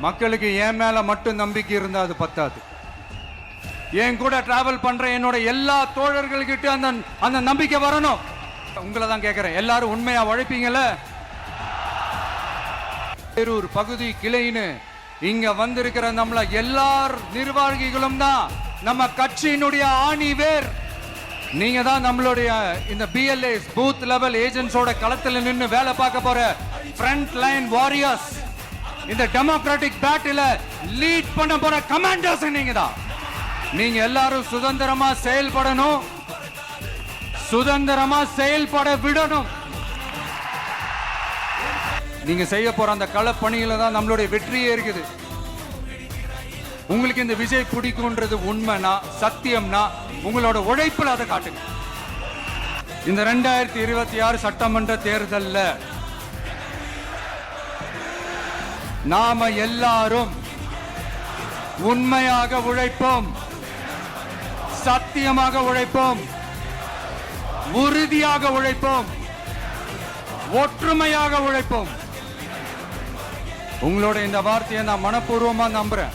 மக்களுக்கு என் மேல மட்டும் நம்பிக்கை இருந்தா அது பத்தாது. என் கூட டிராவல் பண்ற என்னோட எல்லா தோழர்கள்கிட்ட அந்த நம்பிக்கை வரணும். உங்களை தான் கேட்கிறேன், எல்லாரும் உண்மையா உழைப்பீங்கல்ல? பேரூர் பகுதி கிளைன்னு இங்க வந்திருக்கிற நம்மள எல்லார் நிர்வாகிகளும் தான் நம்ம கட்சியினுடைய ஆணி வேர். நீங்க தான் நம்மளுடைய இந்த BLAs பூத் லெவல் ஏஜென்ட்ஸோட களத்துல நின்னு வேலை பார்க்க போற ஃப்ரண்ட் லைன் வாரியர்ஸ். இந்த டெமோக்ராட்டிக் பேட்டில லீட் பண்ண போற கமாண்டர்ஸ் நீங்க தான். நீங்க எல்லாரும் சுதந்திரமா செயல்படணும், சுதந்திரமா செயல்பட விடணும். நீங்க செய்ய போற அந்த களப்பணியில தான் நம்மளுடைய வெற்றியே இருக்குது. உங்களுக்கு இந்த விஜய் பிடிக்கும்ன்றது உண்மைனா, சத்தியம்னா உங்களோட உழைப்புல அதை காட்டுங்க. இந்த 2026 சட்டமன்ற தேர்தல்ல நாம எல்லாரும் உண்மையாக உழைப்போம், சத்தியமாக உழைப்போம், உறுதியாக உழைப்போம், ஒற்றுமையாக உழைப்போம். உங்களோட இந்த வார்த்தையை நான் மனப்பூர்வமா நம்புறேன்.